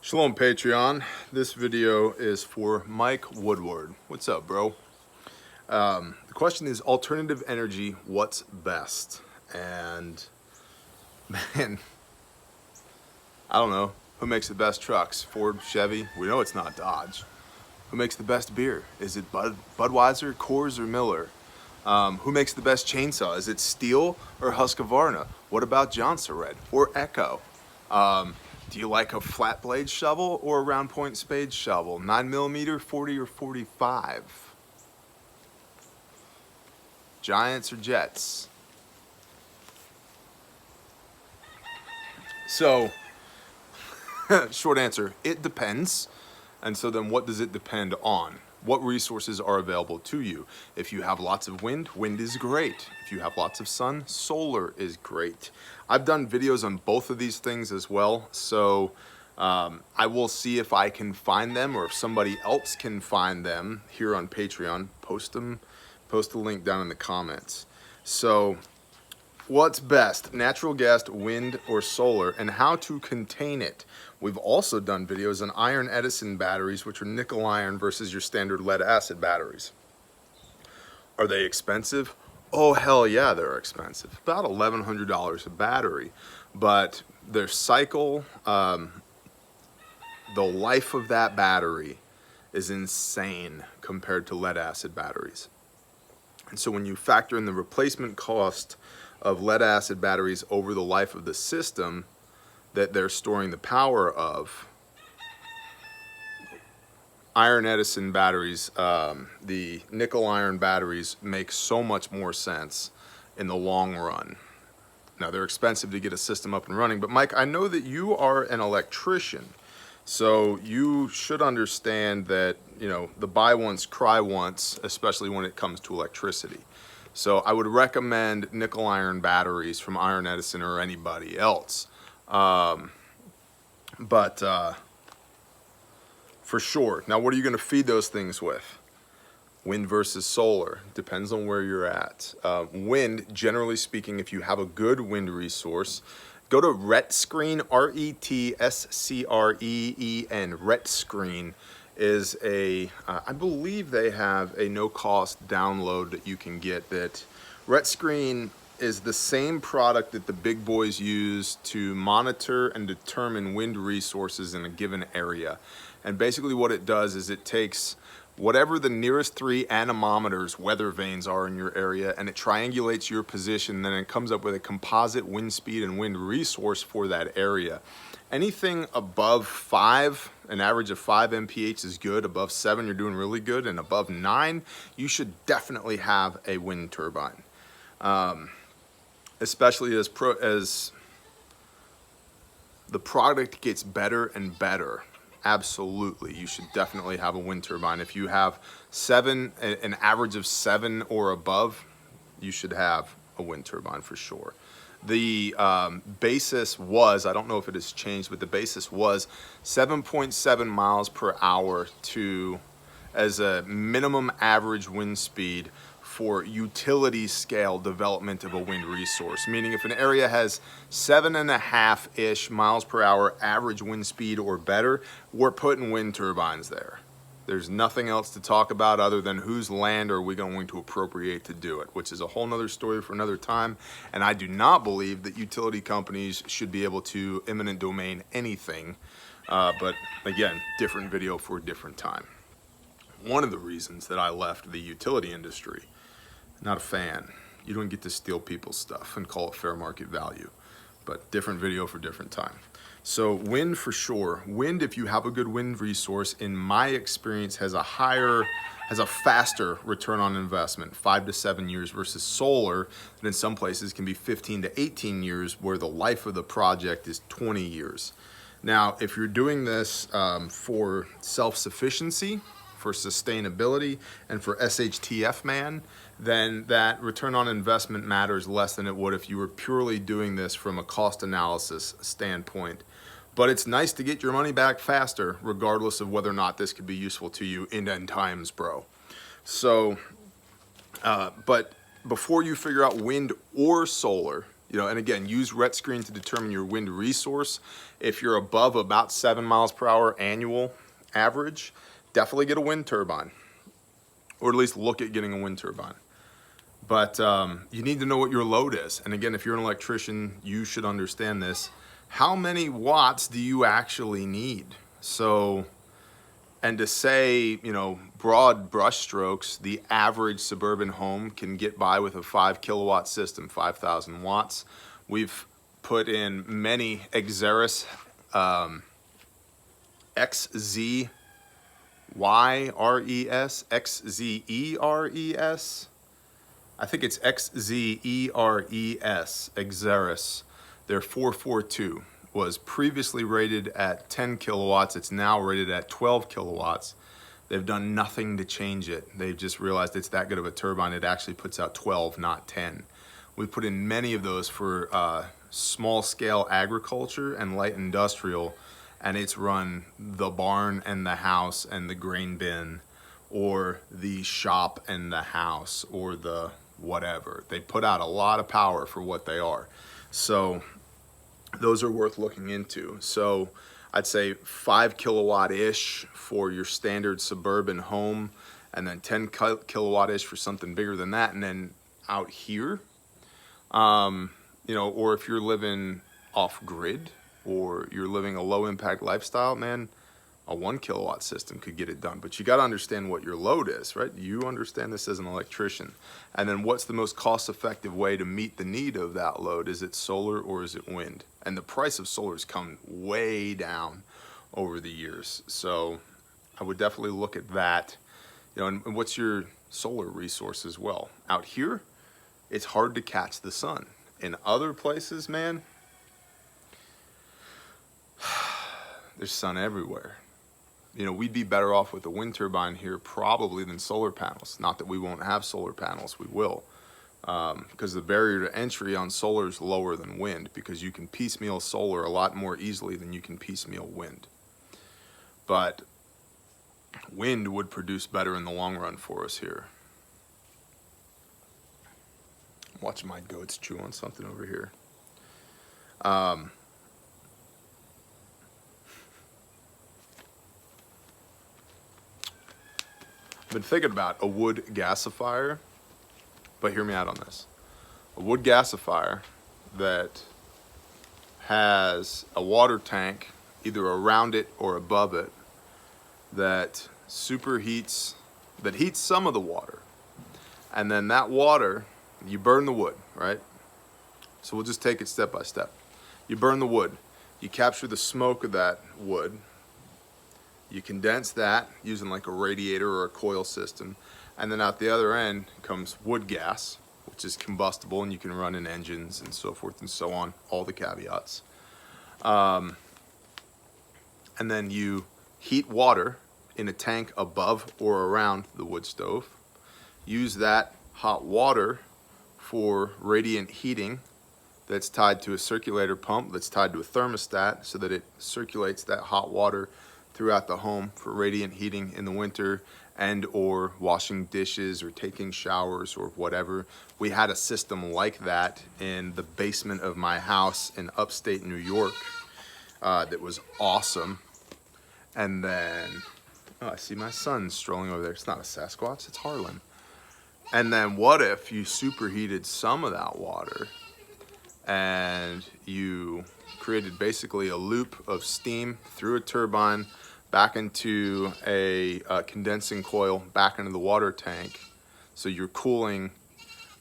Shalom Patreon. This video is for Mike Woodward. What's up, bro? The question is alternative energy, what's best? And man, I don't know. Who makes the best trucks? Ford, Chevy? We know it's not Dodge. Who makes the best beer? Is it Budweiser, Coors, or Miller? Who makes the best chainsaw? Is it Steel or Husqvarna? What about Johnson Red or Echo? Do you like a flat blade shovel or a round point spade shovel? 9mm, 40 or 45? Giants or Jets? So, short answer, it depends. And so then what does it depend on? What resources are available to you? If you have lots of wind, wind is great. If you have lots of sun, solar is great. I've done videos on both of these things as well, so I will see if I can find them or if somebody else can find them here on Patreon. Post a link down in the comments. So what's best, natural gas, wind, or solar, and how to contain it? We've also done videos on iron Edison batteries, which are nickel iron versus your standard lead acid batteries. Are they expensive? Oh, hell yeah, they're expensive. About $1,100 a battery. But their cycle, the life of that battery is insane compared to lead acid batteries. And so when you factor in the replacement cost of lead acid batteries over the life of the system that they're storing the power of, iron Edison batteries, the nickel iron batteries make so much more sense in the long run. Now they're expensive to get a system up and running, but Mike, I know that you are an electrician, so you should understand that, you know, the buy once, cry once, especially when it comes to electricity. So I would recommend nickel iron batteries from Iron Edison or anybody else. For sure. Now, what are you going to feed those things with? Wind versus solar. Depends on where you're at. Wind, generally speaking, if you have a good wind resource, go to RETScreen, RETScreen. RETScreen is a, I believe they have a no-cost download that you can get. That RETScreen is the same product that the big boys use to monitor and determine wind resources in a given area. And basically what it does is it takes whatever the nearest 3 anemometers, weather vanes, are in your area, and it triangulates your position, then it comes up with a composite wind speed and wind resource for that area. Anything above 5, an average of 5 mph is good. Above 7, you're doing really good. And above 9, you should definitely have a wind turbine. Especially as the product gets better and better. Absolutely, you should definitely have a wind turbine. If you have 7, an average of 7 or above, you should have a wind turbine for sure. The basis was, I don't know if it has changed, but the basis was 7.7 miles per hour as a minimum average wind speed for utility scale development of a wind resource. Meaning if an area has 7.5-ish miles per hour average wind speed or better, we're putting wind turbines there. There's nothing else to talk about other than whose land are we going to appropriate to do it, which is a whole nother story for another time. And I do not believe that utility companies should be able to eminent domain anything. But again, different video for a different time. One of the reasons that I left the utility industry, not a fan. You don't get to steal people's stuff and call it fair market value, but different video for different time. So wind for sure. Wind, if you have a good wind resource, in my experience, has a faster return on investment, 5 to 7 years, versus solar that in some places can be 15 to 18 years, where the life of the project is 20 years. Now, if you're doing this for self-sufficiency, for sustainability, and for SHTF man, then that return on investment matters less than it would if you were purely doing this from a cost analysis standpoint. But it's nice to get your money back faster, regardless of whether or not this could be useful to you in end times, bro. So, but before you figure out wind or solar, You know, and again, use ret screen to determine your wind resource. If you're above about 7 miles per hour annual average, definitely get a wind turbine, or at least look at getting a wind turbine. But you need to know what your load is. And again, if you're an electrician, you should understand this. How many watts do you actually need? So, and to say, you know, broad brush strokes, the average suburban home can get by with a 5 kilowatt system, 5,000 watts. We've put in many Xeris, XZYRES, XZERES. I think it's XZERES, Xeris. Their 442 was previously rated at 10 kilowatts. It's now rated at 12 kilowatts. They've done nothing to change it. They've just realized it's that good of a turbine. It actually puts out 12, not 10. We put in many of those for small scale agriculture and light industrial, and it's run the barn and the house and the grain bin, or the shop and the house, or the whatever. They put out a lot of power for what they are. So those are worth looking into. So I'd say 5 kilowatt-ish for your standard suburban home, and then 10 kilowatt-ish for something bigger than that. And then out here, you know, or if you're living off-grid, or you're living a low-impact lifestyle, man, a 1 kilowatt system could get it done. But you got to understand what your load is, right? You understand this as an electrician. And then what's the most cost-effective way to meet the need of that load? Is it solar or is it wind? And the price of solar has come way down over the years. So I would definitely look at that. You know, and what's your solar resource as well? Out here, it's hard to catch the sun. In other places, man, there's sun everywhere. You know, we'd be better off with a wind turbine here probably than solar panels. Not that we won't have solar panels, we will. Because the barrier to entry on solar is lower than wind, because you can piecemeal solar a lot more easily than you can piecemeal wind. But wind would produce better in the long run for us here. Watch my goats chew on something over here. I've been thinking about a wood gasifier, but hear me out on this. A wood gasifier that has a water tank either around it or above it that superheats, that heats some of the water. And then that water, you burn the wood, right? So we'll just take it step by step. You burn the wood. You capture the smoke of that wood. You condense that using like a radiator or a coil system. And then out the other end comes wood gas, which is combustible and you can run in engines and so forth and so on, all the caveats. And then you heat water in a tank above or around the wood stove. Use that hot water for radiant heating that's tied to a circulator pump that's tied to a thermostat so that it circulates that hot water throughout the home for radiant heating in the winter and or washing dishes or taking showers or whatever. We had a system like that in the basement of my house in upstate New York that was awesome. And then, oh, I see my son strolling over there. It's not a Sasquatch, it's Harlan. And then what if you superheated some of that water and you created basically a loop of steam through a turbine back into a condensing coil, back into the water tank. So you're cooling,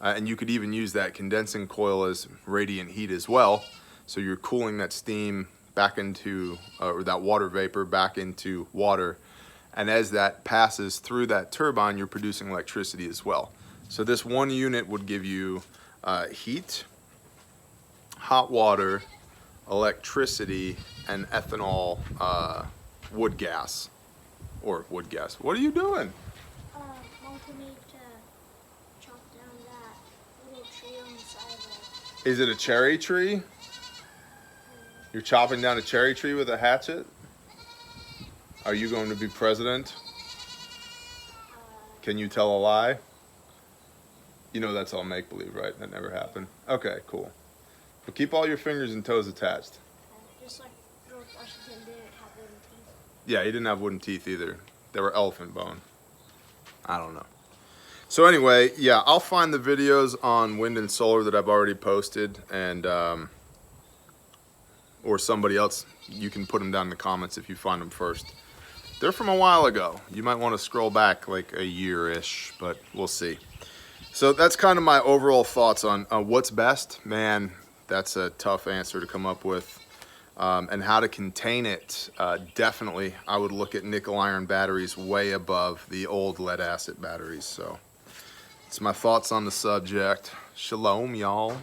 and you could even use that condensing coil as radiant heat as well. So you're cooling that steam back into, or that water vapor back into water. And as that passes through that turbine, you're producing electricity as well. So this one unit would give you heat, hot water, electricity, and ethanol wood gas, or wood gas. What are you doing? Mom told me to chop down that little tree on the side of Is it a cherry tree? You're chopping down a cherry tree with a hatchet? Are you going to be president? Can you tell a lie? You know that's all make-believe, right? That never happened. Okay, cool. But keep all your fingers and toes attached. Just like George Washington didn't have wooden teeth. Yeah, he didn't have wooden teeth either. They were elephant bone. I don't know. So anyway, yeah, I'll find the videos on wind and solar that I've already posted, and or somebody else, you can put them down in the comments if you find them first. They're from a while ago. You might want to scroll back like a year-ish, but we'll see. So that's kind of my overall thoughts on what's best. Man, that's a tough answer to come up with. And how to contain it, definitely I would look at nickel iron batteries way above the old lead acid batteries. So it's my thoughts on the subject. Shalom, y'all.